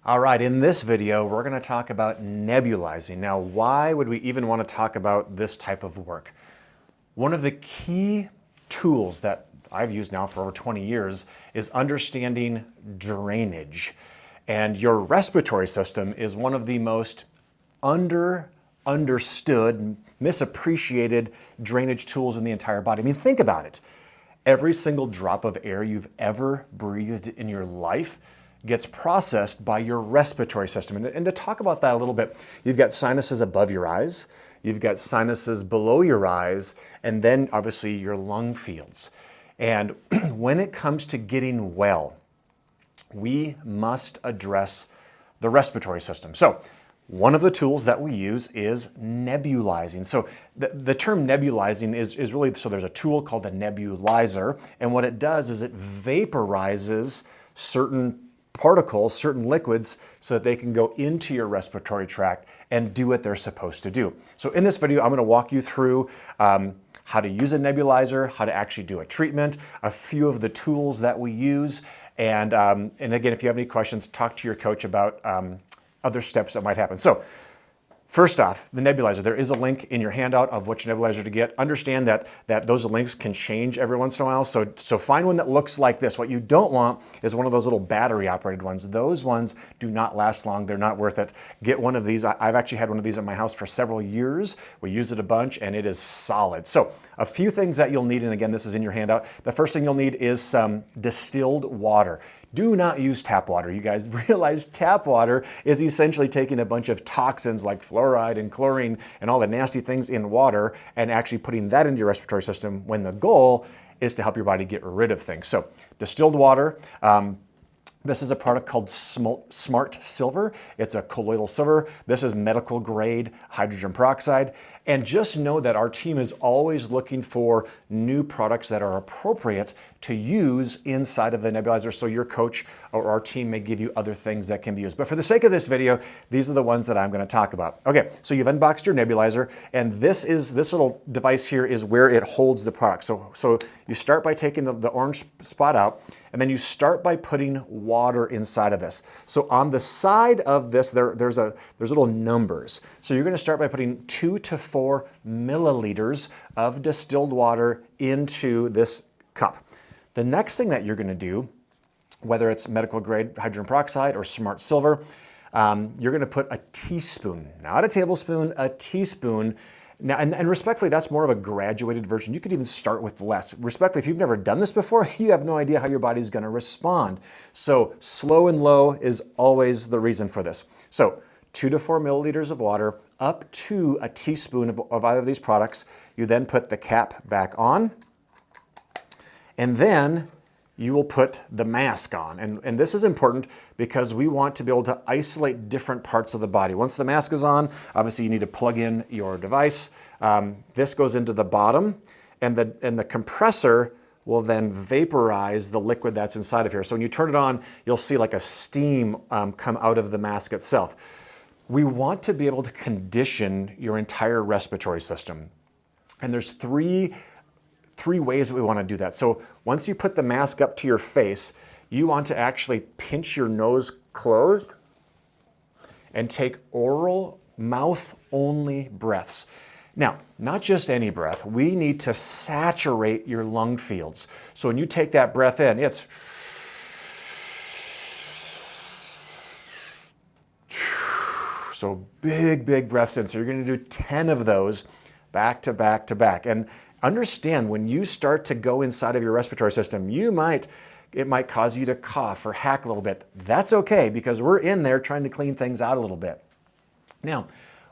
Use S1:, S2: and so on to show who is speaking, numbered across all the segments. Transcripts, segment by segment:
S1: All right, in this video, we're going to talk about nebulizing. Now, why would we even want to talk about this type of work? One of the key tools that I've used now for over 20 years is understanding drainage. And your respiratory system is one of the most understood, misappreciated drainage tools in the entire body. I mean, think about it. Every single drop of air you've ever breathed in your life gets processed by your respiratory system. And to talk about that a little bit, you've got sinuses above your eyes, you've got sinuses below your eyes, and then obviously your lung fields. And when it comes to getting well, we must address the respiratory system. So one of the tools that we use is nebulizing. So the term nebulizing is really, so there's a tool called a nebulizer, and what it does is it vaporizes certain particles, certain liquids, so that they can go into your respiratory tract and do what they're supposed to do. So in this video, I'm going to walk you through how to use a nebulizer, how to actually do a treatment, a few of the tools that we use, and again, if you have any questions, talk to your coach about other steps that might happen. So first off, the nebulizer. There is a link in your handout of which nebulizer to get. Understand that those links can change every once in a while, so find one that looks like this. What you don't want is one of those little battery-operated ones. Those ones do not last long. They're not worth it. Get one of these. I've actually had one of these at my house for several years. We use it a bunch, and it is solid. So a few things that you'll need, and again, this is in your handout. The first thing you'll need is some distilled water. Do not use tap water. You guys realize tap water is essentially taking a bunch of toxins like fluoride and chlorine and all the nasty things in water and actually putting that into your respiratory system when the goal is to help your body get rid of things. So distilled water. This is a product called Smart Silver. It's a colloidal silver. This is medical grade hydrogen peroxide. And just know that our team is always looking for new products that are appropriate to use inside of the nebulizer, so your coach or our team may give you other things that can be used. But for the sake of this video, these are the ones that I'm going to talk about. Okay, so you've unboxed your nebulizer, and this little device here is where it holds the product. So you start by taking the orange spot out, and then you start by putting water inside of this. So on the side of this, there's little numbers. So you're going to start by putting 2 to 4 milliliters of distilled water into this cup. The next thing that you're going to do, whether it's medical grade hydrogen peroxide or Smart Silver, you're going to put a teaspoon, not a tablespoon, a teaspoon. Now, and respectfully, that's more of a graduated version. You could even start with less. Respectfully, if you've never done this before, you have no idea how your body's going to respond. So slow and low is always the reason for this. So 2 to 4 milliliters of water, up to a teaspoon of either of these products. You then put the cap back on, and then you will put the mask on. And this is important because we want to be able to isolate different parts of the body. Once the mask is on, obviously you need to plug in your device. This goes into the bottom, and the compressor will then vaporize the liquid that's inside of here. So when you turn it on, you'll see like a steam come out of the mask itself. We want to be able to condition your entire respiratory system. And there's three ways that we want to do that. So once you put the mask up to your face, you want to actually pinch your nose closed and take oral, mouth-only breaths. Now, not just any breath. We need to saturate your lung fields. So when you take that breath in, it's so big breaths in. So you're going to do 10 of those back to back to back. And understand, when you start to go inside of your respiratory system, it might cause you to cough or hack a little bit. That's okay, because we're in there trying to clean things out a little bit. Now,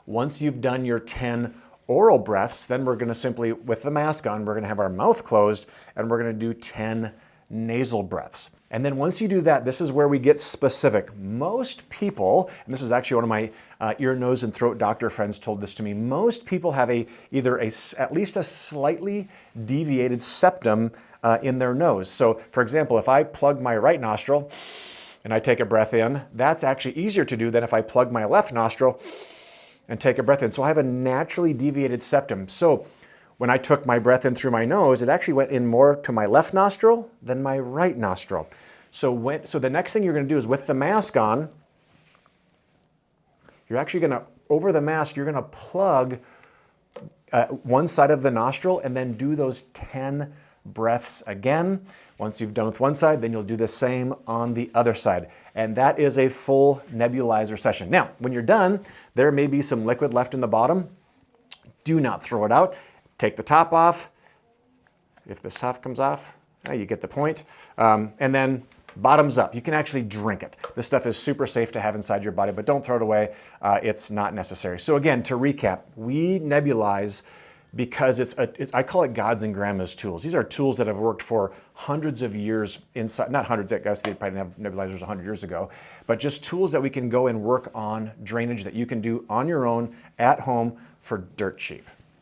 S1: once you've done your 10 oral breaths, then we're going to simply, with the mask on, we're going to have our mouth closed, and we're going to do 10 nasal breaths. And then once you do that, this is where we get specific. Most people, and this is actually one of my ear, nose, and throat doctor friends told this to me, most people have at least a slightly deviated septum in their nose. So for example, if I plug my right nostril and I take a breath in, that's actually easier to do than if I plug my left nostril and take a breath in. So I have a naturally deviated septum. So when I took my breath in through my nose, it actually went in more to my left nostril than my right nostril. So the next thing you're going to do is, with the mask on, you're actually going to, over the mask, you're going to plug one side of the nostril and then do those 10 breaths again. Once you've done with one side, then you'll do the same on the other side. And that is a full nebulizer session. Now, when you're done, there may be some liquid left in the bottom. Do not throw it out. Take the top off. If this top comes off, you get the point. And then bottoms up. You can actually drink it. This stuff is super safe to have inside your body, but don't throw it away. It's not necessary. So again, to recap, we nebulize because I call it God's and Grandma's tools. These are tools that have worked for hundreds of years inside, not hundreds, I guess they probably didn't have nebulizers 100 years ago, but just tools that we can go and work on drainage that you can do on your own at home for dirt cheap.